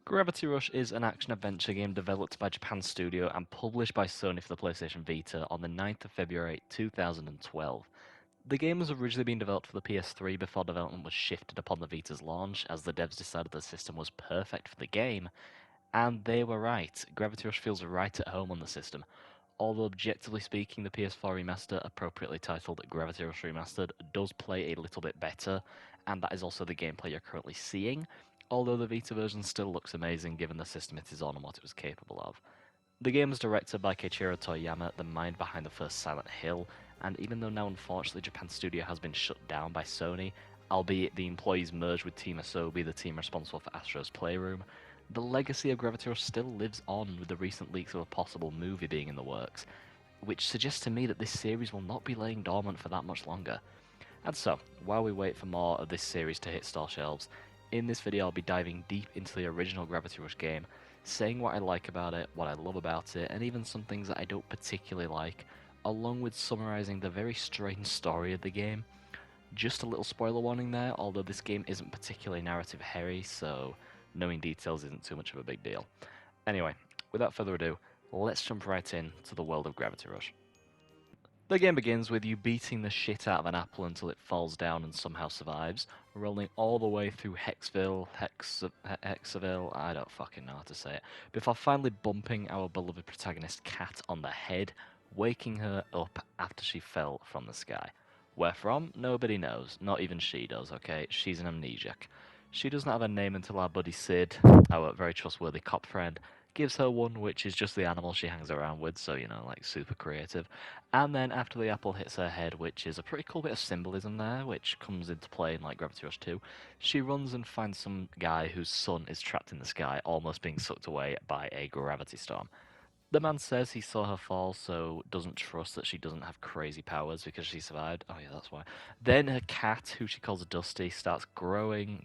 Gravity Rush is an action-adventure game developed by Japan's studio and published by Sony for the PlayStation Vita on the 9th of February 2012. The game was originally being developed for the PS3 before development was shifted upon the Vita's launch, as the devs decided the system was perfect for the game, and they were right. Gravity Rush feels right at home on the system. Although objectively speaking, the PS4 remaster, appropriately titled Gravity Rush Remastered, does play a little bit better, and that is also the gameplay you're currently seeing, although the Vita version still looks amazing given the system it is on and what it was capable of. The game was directed by Keiichiro Toyama, the mind behind the first Silent Hill, and even though now unfortunately Japan's studio has been shut down by Sony, albeit the employees merged with Team Asobi, the team responsible for Astro's Playroom, the legacy of Gravity Rush still lives on with the recent leaks of a possible movie being in the works, which suggests to me that this series will not be laying dormant for that much longer. And so, while we wait for more of this series to hit store shelves, in this video I'll be diving deep into the original Gravity Rush game, saying what I like about it, what I love about it, and even some things that I don't particularly like, along with summarising the very strange story of the game. Just a little spoiler warning there, although this game isn't particularly narrative heavy, so knowing details isn't too much of a big deal. Anyway, without further ado, let's jump right in to the world of Gravity Rush. The game begins with you beating the shit out of an apple until it falls down and somehow survives, rolling all the way through Hexaville, I don't fucking know how to say it, before finally bumping our beloved protagonist Cat on the head, waking her up after she fell from the sky. Where from? Nobody knows, not even she does, okay? She's an amnesiac. She doesn't have a name until our buddy Sid, our very trustworthy cop friend, gives her one, which is just the animal she hangs around with, so, you know, like, super creative. And then after the apple hits her head, which is a pretty cool bit of symbolism there, which comes into play in, like, Gravity Rush 2, she runs and finds some guy whose son is trapped in the sky, almost being sucked away by a gravity storm. The man says he saw her fall, so doesn't trust that she doesn't have crazy powers because she survived. Oh yeah, that's why. Then her cat, who she calls Dusty, starts glowing,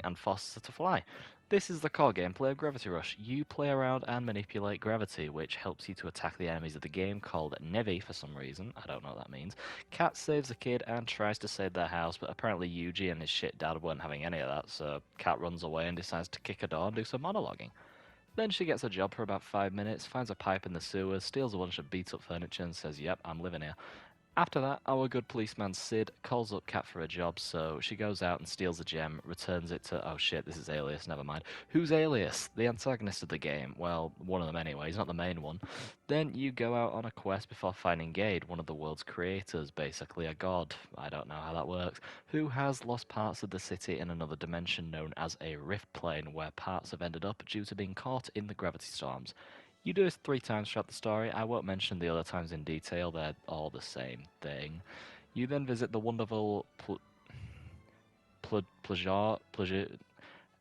and forces her to fly. This is the core gameplay of Gravity Rush. You play around and manipulate gravity, which helps you to attack the enemies of the game, called Nevi for some reason. I don't know what that means. Cat saves a kid and tries to save their house, but apparently Yuji and his shit dad weren't having any of that, so Cat runs away and decides to kick a door and do some monologuing. Then she gets a job for about 5 minutes, finds a pipe in the sewers, steals a bunch of beat-up furniture and says, yep, I'm living here. After that, our good policeman Sid calls up Cat for a job, so she goes out and steals a gem, returns it to, oh shit, this is Alias, never mind. Who's Alias? The antagonist of the game. Well, one of them anyway, he's not the main one. Then you go out on a quest before finding Gade, one of the world's creators, basically a god, I don't know how that works, who has lost parts of the city in another dimension known as a rift plane, where parts have ended up due to being caught in the gravity storms. You do this 3 times throughout the story. I won't mention the other times in detail, they're all the same thing. You then visit the wonderful pleasure,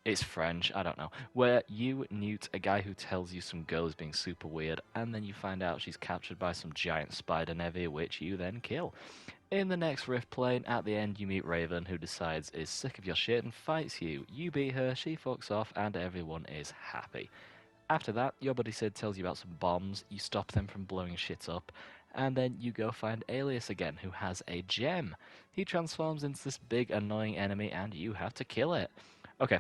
it's French, I don't know, where you newt a guy who tells you some girl is being super weird, and then you find out she's captured by some giant spider Nevi, which you then kill. In the next rift plane, at the end you meet Raven, who decides is sick of your shit and fights you. You beat her, she fucks off, and everyone is happy. After that, your buddy Sid tells you about some bombs, you stop them from blowing shit up, and then you go find Alias again, who has a gem. He transforms into this big annoying enemy and you have to kill it. Okay,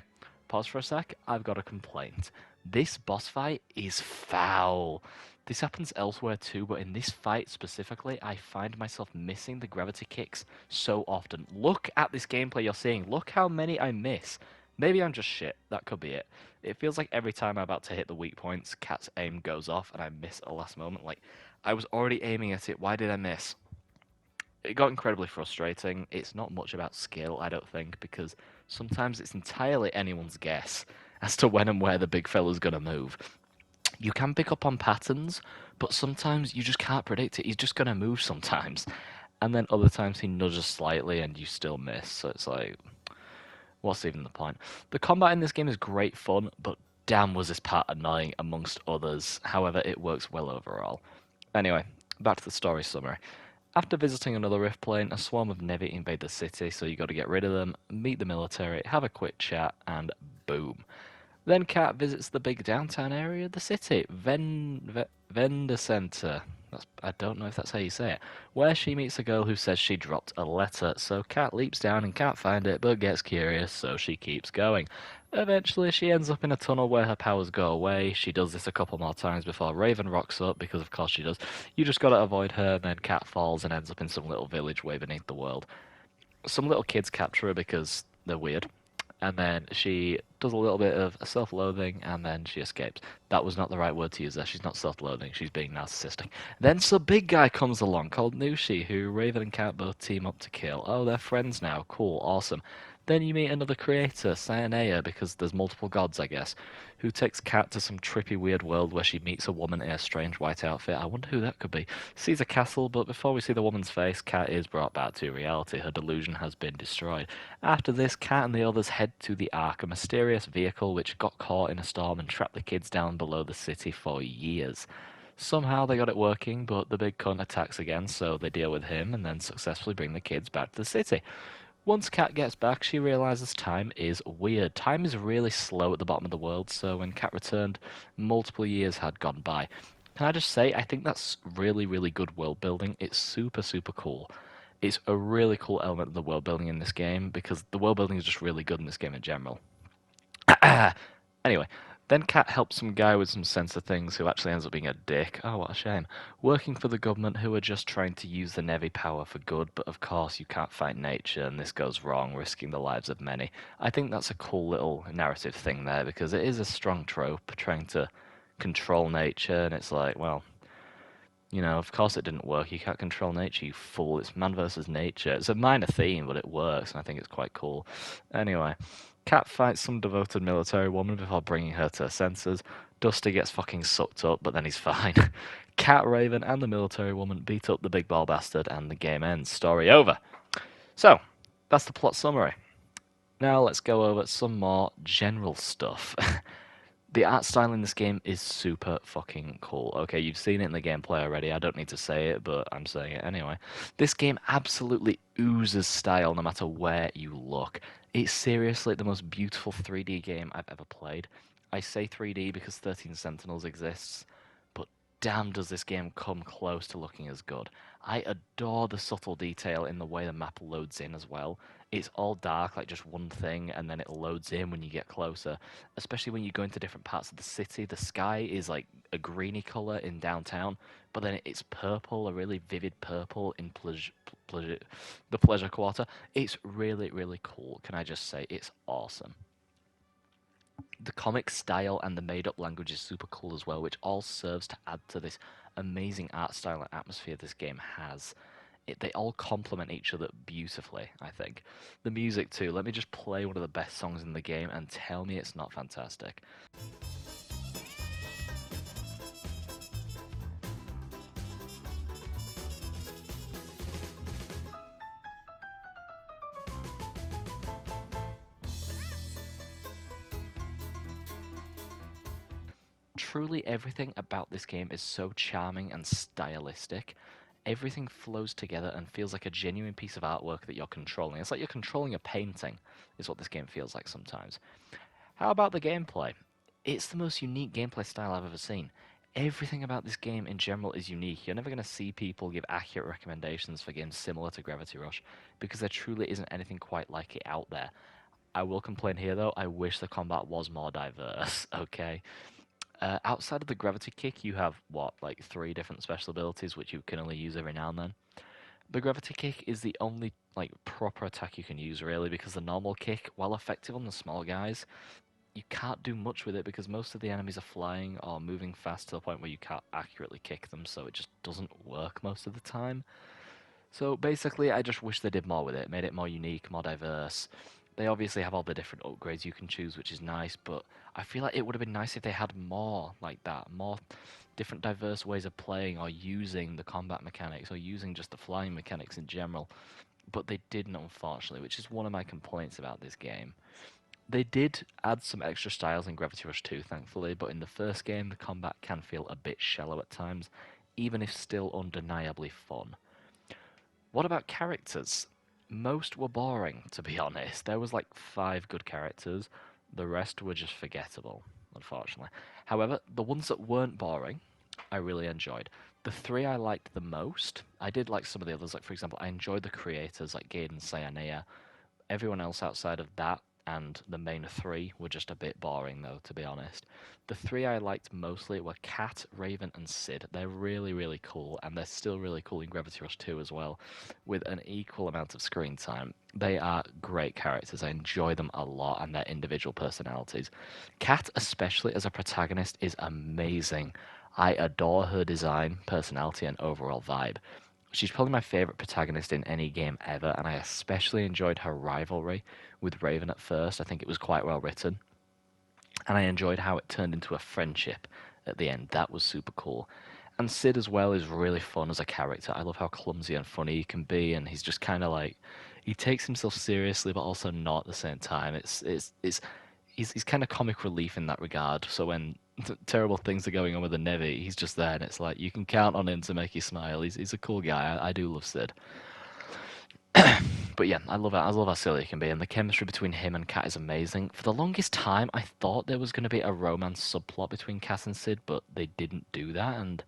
pause for a sec, I've got a complaint. This boss fight is foul. This happens elsewhere too, but in this fight specifically, I find myself missing the gravity kicks so often. Look at this gameplay you're seeing, look how many I miss. Maybe I'm just shit, that could be it. It feels like every time I'm about to hit the weak points, Cat's aim goes off and I miss at the last moment. Like, I was already aiming at it, why did I miss? It got incredibly frustrating. It's not much about skill, I don't think, because sometimes it's entirely anyone's guess as to when and where the big fella's gonna move. You can pick up on patterns, but sometimes you just can't predict it. He's just gonna move sometimes. And then other times he nudges slightly and you still miss, so it's like, what's even the point? The combat in this game is great fun, but damn was this part annoying amongst others. However, it works well overall. Anyway, back to the story summary. After visiting another rift plane, a swarm of Nevi invade the city, so you got to get rid of them, meet the military, have a quick chat, and boom. Then Kat visits the big downtown area of the city, Vendor Center. I don't know if that's how you say it. Where she meets a girl who says she dropped a letter, so Kat leaps down and can't find it, but gets curious, so she keeps going. Eventually, she ends up in a tunnel where her powers go away. She does this a couple more times before Raven rocks up, because of course she does. You just gotta avoid her, and then Cat falls and ends up in some little village way beneath the world. Some little kids capture her because they're weird, and then she does a little bit of self-loathing, and then she escapes. That was not the right word to use there. She's not self-loathing. She's being narcissistic. Then some big guy comes along called Nushi, who Raven and Cat both team up to kill. Oh, they're friends now. Cool, awesome. Then you meet another creator, Cyanea, because there's multiple gods, I guess, who takes Cat to some trippy weird world where she meets a woman in a strange white outfit. I wonder who that could be. Sees a castle, but before we see the woman's face, Cat is brought back to reality. Her delusion has been destroyed. After this, Cat and the others head to the Ark, a mysterious vehicle which got caught in a storm and trapped the kids down below the city for years. Somehow they got it working, but the big cunt attacks again, so they deal with him and then successfully bring the kids back to the city. Once Cat gets back, she realizes time is weird. Time is really slow at the bottom of the world, so when Cat returned, multiple years had gone by. Can I just say, I think that's really, really good world building. It's super, super cool. It's a really cool element of the world building in this game, because the world building is just really good in this game in general. Anyway, then Cat helps some guy with some sensor things who actually ends up being a dick. Oh, what a shame. Working for the government who are just trying to use the Nevi power for good, but of course you can't fight nature and this goes wrong, risking the lives of many. I think that's a cool little narrative thing there because it is a strong trope trying to control nature, and it's like, well, you know, of course it didn't work. You can't control nature, you fool. It's man versus nature. It's a minor theme, but it works, and I think it's quite cool. Anyway, Cat fights some devoted military woman before bringing her to her senses. Dusty gets fucking sucked up, but then he's fine. Cat, Raven, and the military woman beat up the big ball bastard, and the game ends. Story over. So, that's the plot summary. Now let's go over some more general stuff. The art style in this game is super fucking cool. Okay, you've seen it in the gameplay already. I don't need to say it, but I'm saying it anyway. This game absolutely oozes style no matter where you look. It's seriously the most beautiful 3D game I've ever played. I say 3D because 13 Sentinels exists, but damn does this game come close to looking as good. I adore the subtle detail in the way the map loads in as well. It's all dark, like just one thing, and then it loads in when you get closer. Especially when you go into different parts of the city, the sky is like a greeny color in downtown, but then it's purple, a really vivid purple in the Pleasure Quarter. It's really, really cool. Can I just say, it's awesome. The comic style and the made-up language is super cool as well, which all serves to add to this amazing art style and atmosphere this game has. They all complement each other beautifully, I think. The music too. Let me just play one of the best songs in the game and tell me it's not fantastic. Truly everything about this game is so charming and stylistic. Everything flows together and feels like a genuine piece of artwork that you're controlling. It's like you're controlling a painting, is what this game feels like sometimes. How about the gameplay? It's the most unique gameplay style I've ever seen. Everything about this game in general is unique. You're never going to see people give accurate recommendations for games similar to Gravity Rush because there truly isn't anything quite like it out there. I will complain here though, I wish the combat was more diverse, okay? Outside of the gravity kick, you have what, like three different special abilities which you can only use every now and then. The gravity kick is the only like proper attack you can use really because the normal kick, while effective on the small guys, you can't do much with it because most of the enemies are flying or moving fast to the point where you can't accurately kick them, so it just doesn't work most of the time. So basically, I just wish they did more with it, made it more unique, more diverse. They obviously have all the different upgrades you can choose, which is nice, but I feel like it would have been nice if they had more like that, more different diverse ways of playing or using the combat mechanics or using just the flying mechanics in general. But they didn't, unfortunately, which is one of my complaints about this game. They did add some extra styles in Gravity Rush 2, thankfully, but in the first game, the combat can feel a bit shallow at times, even if still undeniably fun. What about characters? Most were boring, to be honest. There was like 5 good characters. The rest were just forgettable, unfortunately. However, the ones that weren't boring, I really enjoyed. The 3 I liked the most, I did like some of the others. Like, for example, I enjoyed the creators, like Gade and Cyanea. Everyone else outside of that, and the main three were just a bit boring, though, to be honest. The three I liked mostly were Cat, Raven, and Sid. They're really, really cool, and they're still really cool in Gravity Rush 2 as well, with an equal amount of screen time. They are great characters. I enjoy them a lot, and their individual personalities. Cat, especially as a protagonist, is amazing. I adore her design, personality, and overall vibe. She's probably my favourite protagonist in any game ever, and I especially enjoyed her rivalry with Raven at first. I think it was quite well written, and I enjoyed how it turned into a friendship at the end. That was super cool. And Sid as well is really fun as a character. I love how clumsy and funny he can be, and he's just kind of like he takes himself seriously, but also not at the same time. He's kind of comic relief in that regard. So when terrible things are going on with the Nevi, he's just there, and it's like you can count on him to make you smile. He's a cool guy. I do love Sid. But yeah, I love it. I love how silly he can be, and the chemistry between him and Kat is amazing. For the longest time, I thought there was going to be a romance subplot between Kat and Sid, but they didn't do that, and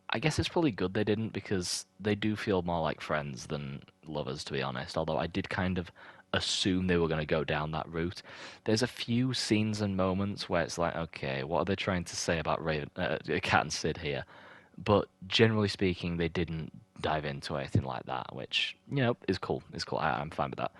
I guess it's probably good they didn't because they do feel more like friends than lovers, to be honest. Although I did kind of assume they were going to go down that route. There's a few scenes and moments where it's like, okay, what are they trying to say about Kat and Sid here? But generally speaking, they didn't dive into anything like that, which is cool. Is cool. I'm fine with that.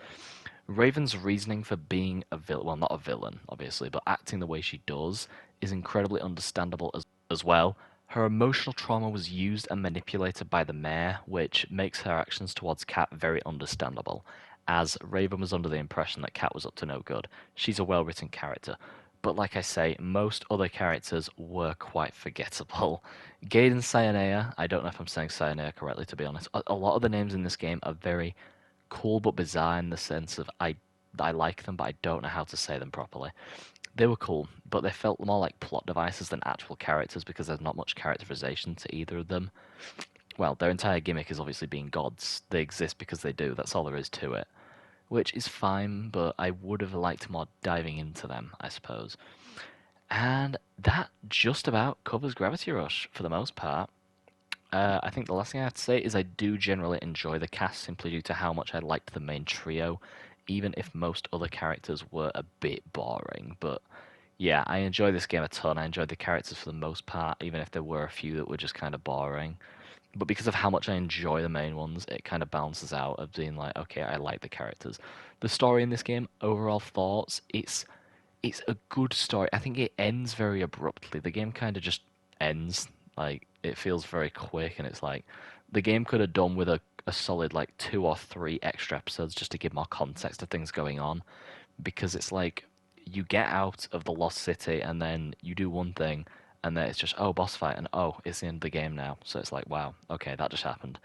Raven's reasoning for being a villain, well, not a villain, obviously, but acting the way she does is incredibly understandable as well. Her emotional trauma was used and manipulated by the mayor, which makes her actions towards Kat very understandable, as Raven was under the impression that Kat was up to no good. She's a well written character. But like I say, most other characters were quite forgettable. Gaiden Cyanea, I don't know if I'm saying Cyanea correctly to be honest. A lot of the names in this game are very cool but bizarre in the sense of I like them but I don't know how to say them properly. They were cool, but they felt more like plot devices than actual characters because there's not much characterization to either of them. Well, their entire gimmick is obviously being gods. They exist because they do, that's all there is to it. Which is fine, but I would have liked more diving into them, I suppose. And that just about covers Gravity Rush for the most part. I think the last thing I have to say is I do generally enjoy the cast simply due to how much I liked the main trio, even if most other characters were a bit boring. But yeah, I enjoy this game a ton. I enjoyed the characters for the most part, even if there were a few that were just kind of boring. But because of how much I enjoy the main ones, it kind of balances out of being like, okay, I like the characters. The story in this game, overall thoughts, it's a good story. I think it ends very abruptly. The game kind of just ends. Like it feels very quick, and it's like the game could have done with a solid like 2 or 3 extra episodes just to give more context to things going on. Because it's like you get out of the lost city and then you do one thing, and then it's just boss fight, and it's the end of the game now. So it's like wow, okay, that just happened.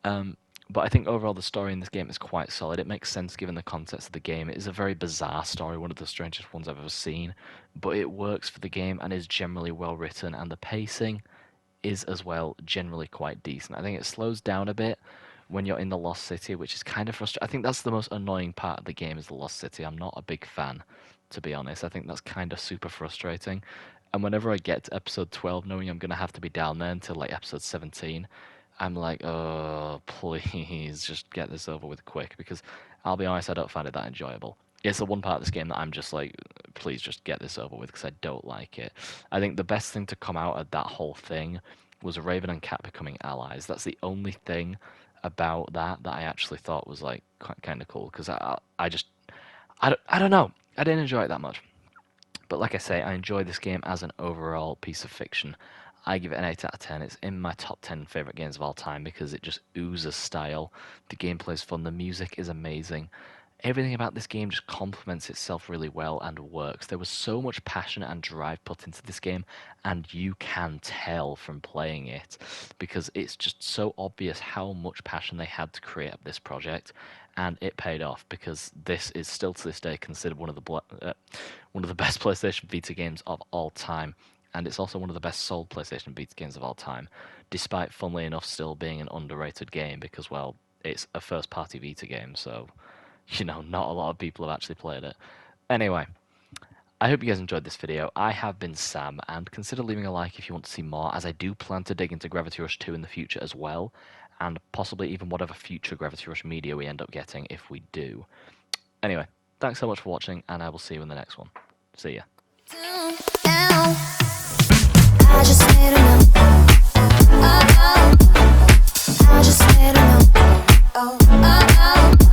Um, but I think overall the story in this game is quite solid. It makes sense given the context of the game. It is a very bizarre story, one of the strangest ones I've ever seen, but it works for the game and is generally well written, and the pacing is as well generally quite decent. I think it slows down a bit when you're in the Lost City, which is kind of frustrating. I think that's the most annoying part of the game is the Lost City. I'm not a big fan, to be honest. I think that's kind of super frustrating. And whenever I get to episode 12, knowing I'm going to have to be down there until like episode 17, I'm like, oh, please just get this over with quick because I'll be honest, I don't find it that enjoyable. It's the one part of this game that I'm just like, please just get this over with because I don't like it. I think the best thing to come out of that whole thing was Raven and Cat becoming allies. That's the only thing about that I actually thought was like quite kind of cool because I don't know. I didn't enjoy it that much. But like I say, I enjoy this game as an overall piece of fiction. I give it an 8 out of 10. It's in my top 10 favourite games of all time because it just oozes style. The gameplay is fun, the music is amazing. Everything about this game just complements itself really well and works. There was so much passion and drive put into this game, and you can tell from playing it because it's just so obvious how much passion they had to create this project, and it paid off because this is still to this day considered one of the best PlayStation Vita games of all time, and it's also one of the best sold PlayStation Vita games of all time, despite, funnily enough, still being an underrated game because, well, it's a first-party Vita game, so not a lot of people have actually played it. Anyway, I hope you guys enjoyed this video. I have been Sam, and consider leaving a like if you want to see more, as I do plan to dig into Gravity Rush 2 in the future as well, and possibly even whatever future Gravity Rush media we end up getting if we do. Anyway, Thanks so much for watching, and I will see you in the next one. See ya. I just need to know. I just need to know. Oh, oh, oh.